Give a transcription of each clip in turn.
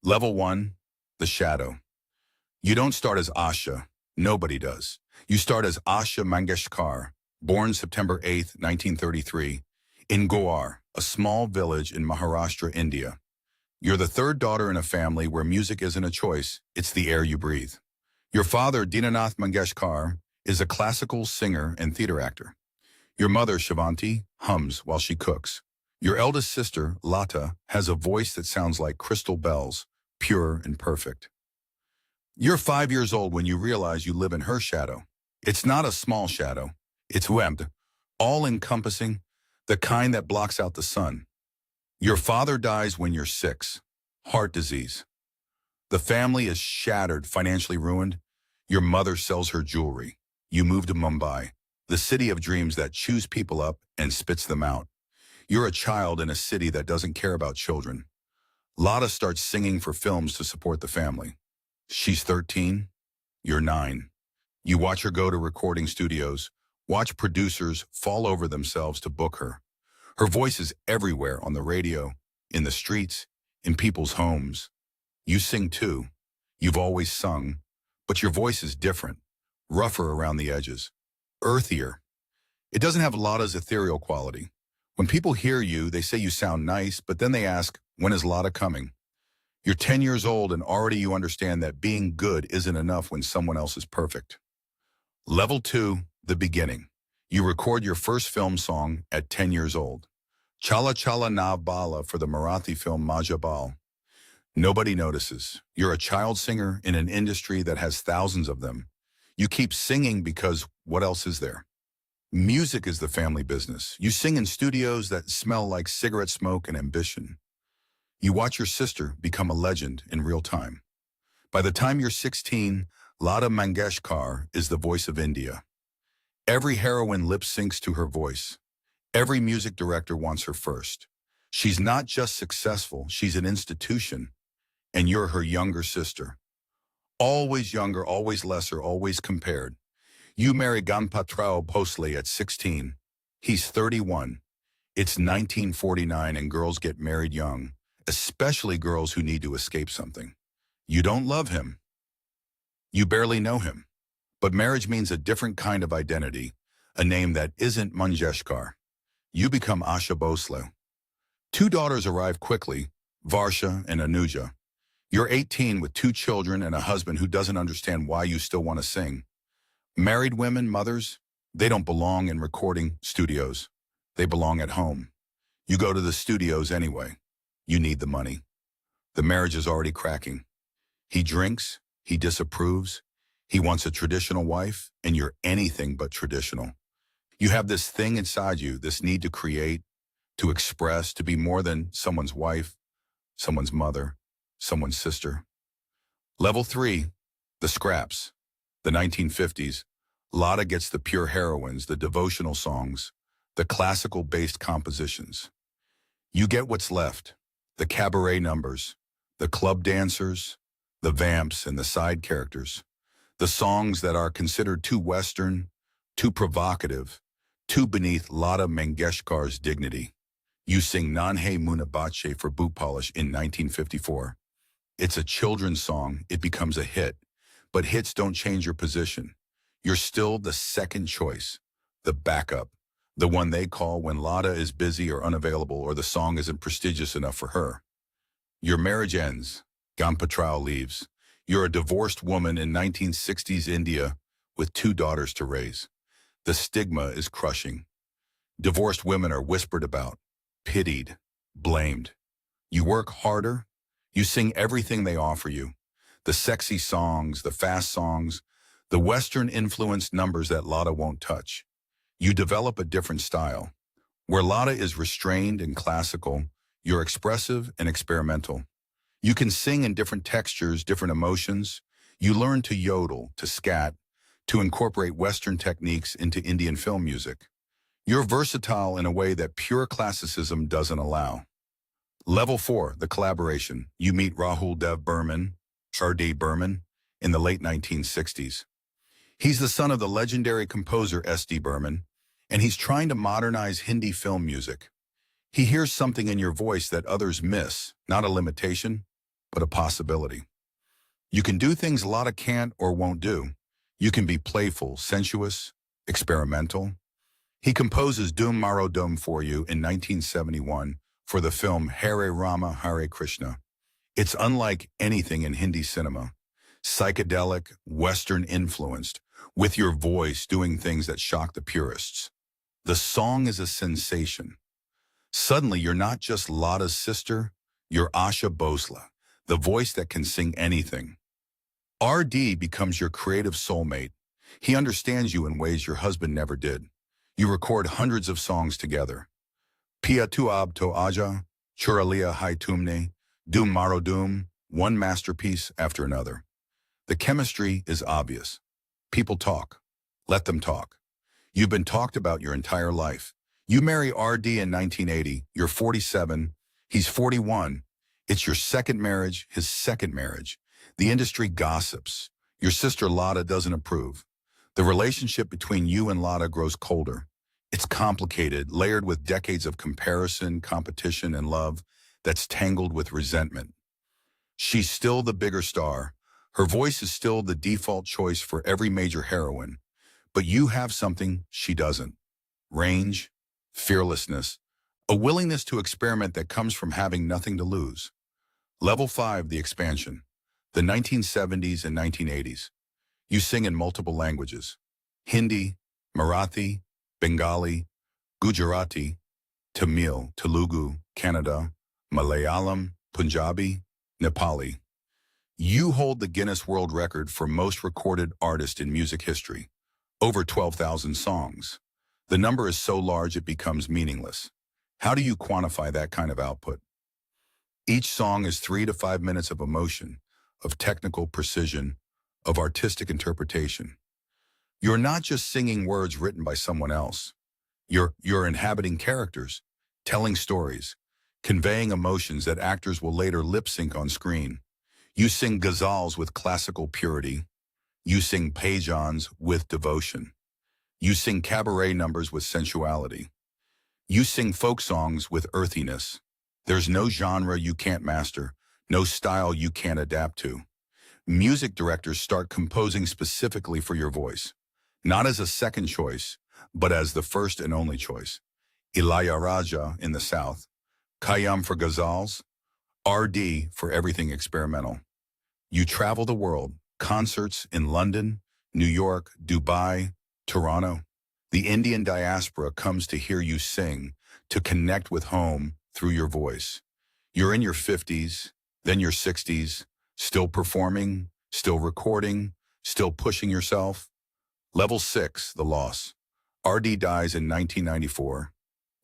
Level 1, the shadow. You don't start as Asha. Nobody does. You start as Asha Mangeshkar, born September 8, 1933, in Goar, a small village in Maharashtra, India. You're the third daughter in a family where music isn't a choice, it's the air you breathe. Your father, Dinanath Mangeshkar, is a classical singer and theater actor. Your mother, Shivanti, hums while she cooks. Your eldest sister, Lata, has a voice that sounds like crystal bells, pure and perfect. You're 5 years old when you realize you live in her shadow. It's not a small shadow. It's webbed, all-encompassing, the kind that blocks out the sun. Your father dies when you're 6, heart disease. The family is shattered, financially ruined. Your mother sells her jewelry. You move to Mumbai, the city of dreams that chews people up and spits them out. You're a child in a city that doesn't care about children. Lata starts singing for films to support the family. She's 13, you're 9. You watch her go to recording studios, watch producers fall over themselves to book her. Her voice is everywhere, on the radio, in the streets, in people's homes. You sing too. You've always sung, but your voice is different, rougher around the edges, earthier. It doesn't have Lata's ethereal quality. When people hear you, they say you sound nice, but then they ask, when is Lata coming? You're 10 years old and already you understand that being good isn't enough when someone else is perfect. Level 2, the beginning. You record your first film song at 10 years old. Chala Chala Nav Bala for the Marathi film Majabal. Nobody notices. You're a child singer in an industry that has thousands of them. You keep singing because what else is there? Music is the family business. You sing in studios that smell like cigarette smoke and ambition. You watch your sister become a legend in real time. By the time you're 16, Lata Mangeshkar is the voice of India. Every heroine lip syncs to her voice. Every music director wants her first. She's not just successful, she's an institution, and you're her younger sister. Always younger, always lesser, always compared. You marry Asha Bhosle at 16. He's 31. It's 1949 and girls get married young, especially girls who need to escape something. You don't love him. You barely know him. But marriage means a different kind of identity, a name that isn't Mangeshkar. You become Asha Bhosle. 2 daughters arrive quickly, Varsha and Anuja. You're 18 with 2 children and a husband who doesn't understand why you still want to sing. Married women, mothers, they don't belong in recording studios. They belong at home. You go to the studios anyway. You need the money. The marriage is already cracking. He drinks, he disapproves, he wants a traditional wife, and you're anything but traditional. You have this thing inside you, this need to create, to express, to be more than someone's wife, someone's mother, someone's sister. Level 3, the scraps. The 1950s, Lata gets the pure heroines, the devotional songs, the classical-based compositions. You get what's left, the cabaret numbers, the club dancers, the vamps and the side characters, the songs that are considered too Western, too provocative, too beneath Lata Mangeshkar's dignity. You sing Nanhe Muna Bache for Boot Polish in 1954. It's a children's song, it becomes a hit, but hits don't change your position. You're still the second choice, the backup, the one they call when Lata is busy or unavailable or the song isn't prestigious enough for her. Your marriage ends. Ganpatrao leaves. You're a divorced woman in 1960s India with 2 daughters to raise. The stigma is crushing. Divorced women are whispered about, pitied, blamed. You work harder. You sing everything they offer you. The sexy songs, the fast songs, the Western-influenced numbers that Lata won't touch. You develop a different style. Where Lata is restrained and classical, you're expressive and experimental. You can sing in different textures, different emotions. You learn to yodel, to scat, to incorporate Western techniques into Indian film music. You're versatile in a way that pure classicism doesn't allow. Level 4, the collaboration. You meet Rahul Dev Burman, R.D. Burman, in the late 1960s. He's the son of the legendary composer S.D. Burman, and he's trying to modernize Hindi film music. He hears something in your voice that others miss, not a limitation, but a possibility. You can do things Lata can't or won't do. You can be playful, sensuous, experimental. He composes Dum Maro Dum for you in 1971 for the film Hare Rama Hare Krishna. It's unlike anything in Hindi cinema. Psychedelic, Western-influenced, with your voice doing things that shock the purists. The song is a sensation. Suddenly, you're not just Lata's sister, you're Asha Bhosle, the voice that can sing anything. RD becomes your creative soulmate. He understands you in ways your husband never did. You record hundreds of songs together. Pia tu ab to aja, Churalia hai tumne, Dum Maro Dum, one masterpiece after another. The chemistry is obvious. People talk. Let them talk. You've been talked about your entire life. You marry RD in 1980, you're 47, he's 41. It's your second marriage, his second marriage. The industry gossips. Your sister Lata doesn't approve. The relationship between you and Lata grows colder. It's complicated, layered with decades of comparison, competition, and love that's tangled with resentment. She's still the bigger star. Her voice is still the default choice for every major heroine. But you have something she doesn't. Range, fearlessness, a willingness to experiment that comes from having nothing to lose. Level 5, the expansion. The 1970s and 1980s. You sing in multiple languages. Hindi, Marathi, Bengali, Gujarati, Tamil, Telugu, Kannada, Malayalam, Punjabi, Nepali. You hold the Guinness World Record for most recorded artist in music history. Over 12,000 songs. The number is so large it becomes meaningless. How do you quantify that kind of output? Each song is 3 to 5 minutes of emotion, of technical precision, of artistic interpretation. You're not just singing words written by someone else. You're inhabiting characters, telling stories, conveying emotions that actors will later lip-sync on screen. You sing ghazals with classical purity. You sing bhajans with devotion. You sing cabaret numbers with sensuality. You sing folk songs with earthiness. There's no genre you can't master, no style you can't adapt to. Music directors start composing specifically for your voice, not as a second choice, but as the first and only choice. Ilayaraja in the South, Khayyam for ghazals, RD for everything experimental. You travel the world, concerts in London, New York, Dubai, Toronto. The Indian diaspora comes to hear you sing, to connect with home through your voice. You're in your 50s, then your 60s, still performing, still recording, still pushing yourself. Level 6, the loss. RD dies in 1994,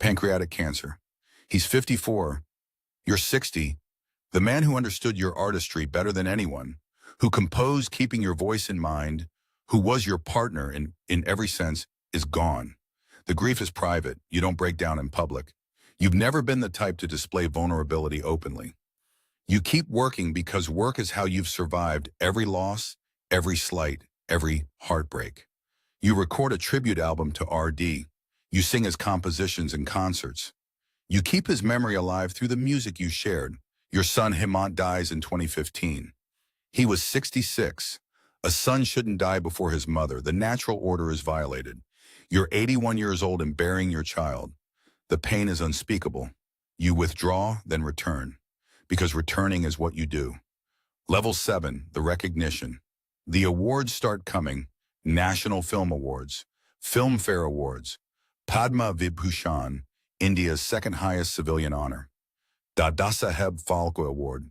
pancreatic cancer. He's 54, you're 60. The man who understood your artistry better than anyone, who composed keeping your voice in mind, who was your partner in every sense, is gone. The grief is private. You don't break down in public. You've never been the type to display vulnerability openly. You keep working because work is how you've survived every loss, every slight, every heartbreak. You record a tribute album to RD. You sing his compositions in concerts. You keep his memory alive through the music you shared. Your son Hemant dies in 2015. He was 66. A son shouldn't die before his mother. The natural order is violated. You're 81 years old and bearing your child. The pain is unspeakable. You withdraw, then return, because returning is what you do. Level 7, the recognition. The awards start coming. National Film Awards, Filmfare Awards, Padma Vibhushan, India's second highest civilian honor. Dadasaheb Phalke Award,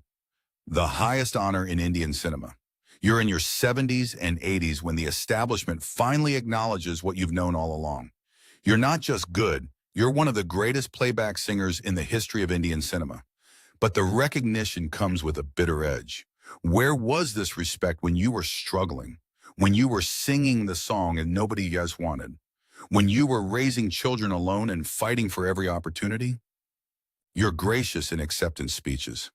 the highest honor in Indian cinema. You're in your 70s and 80s when the establishment finally acknowledges what you've known all along. You're not just good, you're one of the greatest playback singers in the history of Indian cinema. But the recognition comes with a bitter edge. Where was this respect when you were struggling? When you were singing the song and nobody else wanted? When you were raising children alone and fighting for every opportunity? You're gracious in acceptance speeches.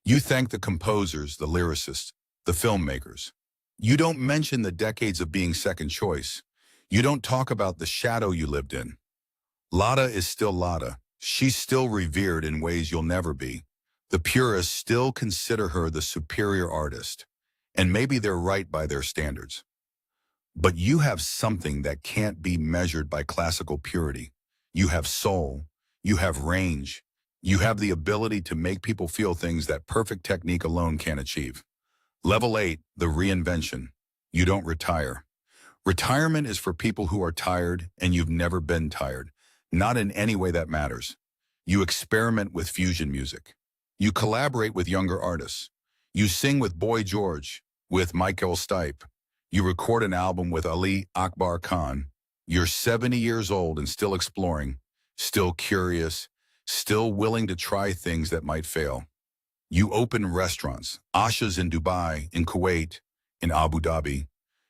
You thank the composers, the lyricists, the filmmakers. You don't mention the decades of being second choice. You don't talk about the shadow you lived in. Lata is still Lata. She's still revered in ways you'll never be. The purists still consider her the superior artist, and maybe they're right by their standards. But you have something that can't be measured by classical purity. You have soul, you have range, you have the ability to make people feel things that perfect technique alone can't achieve. Level 8, the reinvention. You don't retire. Retirement is for people who are tired and you've never been tired, not in any way that matters. You experiment with fusion music. You collaborate with younger artists. You sing with Boy George, with Michael Stipe. You record an album with Ali Akbar Khan. You're 70 years old and still exploring, still curious, still willing to try things that might fail. You open restaurants, Asha's in Dubai, in Kuwait, in Abu Dhabi.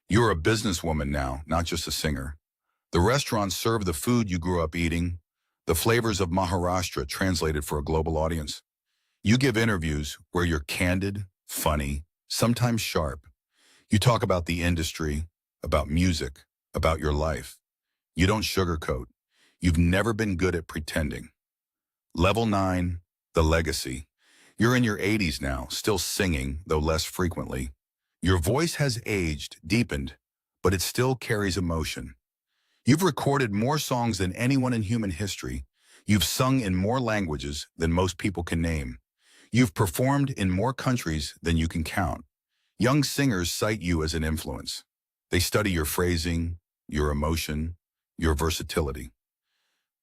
You're a businesswoman now, not just a singer. The restaurants serve the food you grew up eating, the flavors of Maharashtra translated for a global audience. You give interviews where you're candid, funny, sometimes sharp. You talk about the industry, about music, about your life. You don't sugarcoat. You've never been good at pretending. Level 9, the legacy. You're in your 80s now, still singing, though less frequently. Your voice has aged, deepened, but it still carries emotion. You've recorded more songs than anyone in human history. You've sung in more languages than most people can name. You've performed in more countries than you can count. Young singers cite you as an influence. They study your phrasing, your emotion, your versatility.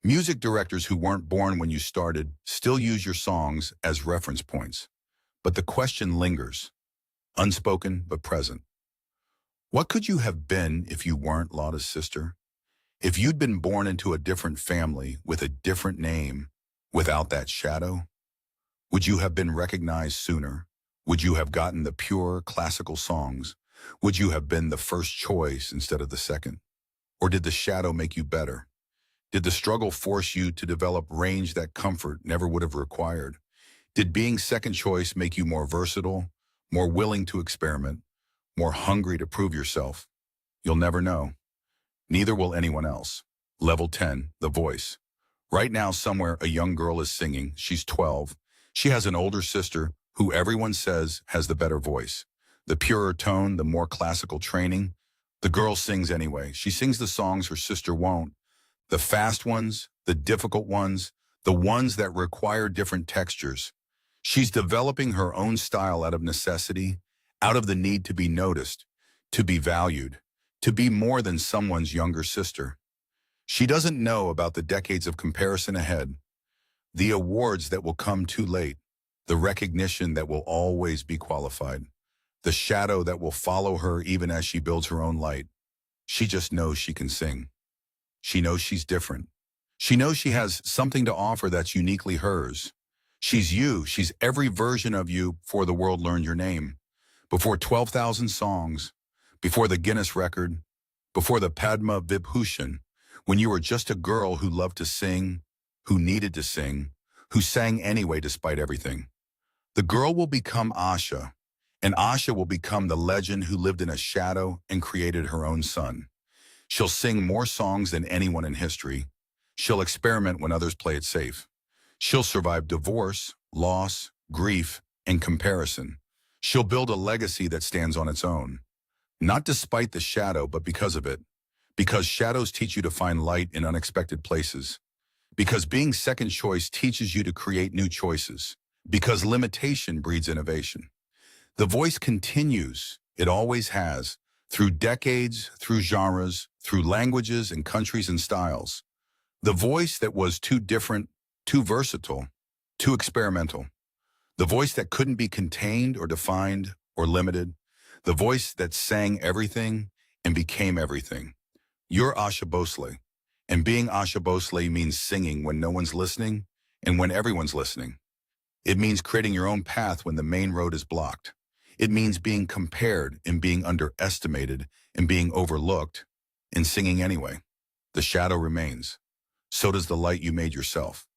Music directors who weren't born when you started still use your songs as reference points. But the question lingers, unspoken but present. What could you have been if you weren't Lata's sister? If you'd been born into a different family with a different name, without that shadow? Would you have been recognized sooner? Would you have gotten the pure classical songs? Would you have been the first choice instead of the second? Or did the shadow make you better? Did the struggle force you to develop range that comfort never would have required? Did being second choice make you more versatile, more willing to experiment, more hungry to prove yourself? You'll never know. Neither will anyone else. Level 10, the voice. Right now, somewhere, a young girl is singing. She's 12. She has an older sister who everyone says has the better voice. The purer tone, the more classical training. The girl sings anyway. She sings the songs her sister won't. The fast ones, the difficult ones, the ones that require different textures. She's developing her own style out of necessity, out of the need to be noticed, to be valued, to be more than someone's younger sister. She doesn't know about the decades of comparison ahead, the awards that will come too late, the recognition that will always be qualified, the shadow that will follow her even as she builds her own light. She just knows she can sing. She knows she's different. She knows she has something to offer that's uniquely hers. She's you. She's every version of you before the world learned your name, before 12,000 songs, before the Guinness record, before the Padma Vibhushan, when you were just a girl who loved to sing, who needed to sing, who sang anyway despite everything. The girl will become Asha, and Asha will become the legend who lived in a shadow and created her own sun. She'll sing more songs than anyone in history. She'll experiment when others play it safe. She'll survive divorce, loss, grief, and comparison. She'll build a legacy that stands on its own. Not despite the shadow, but because of it. Because shadows teach you to find light in unexpected places. Because being second choice teaches you to create new choices. Because limitation breeds innovation. The voice continues, it always has, through decades, through genres, through languages and countries and styles. The voice that was too different, too versatile, too experimental. The voice that couldn't be contained or defined or limited. The voice that sang everything and became everything. You're Asha Bhosle, and being Asha Bhosle means singing when no one's listening and when everyone's listening. It means creating your own path when the main road is blocked. It means being compared and being underestimated and being overlooked and singing anyway. The shadow remains. So does the light you made yourself.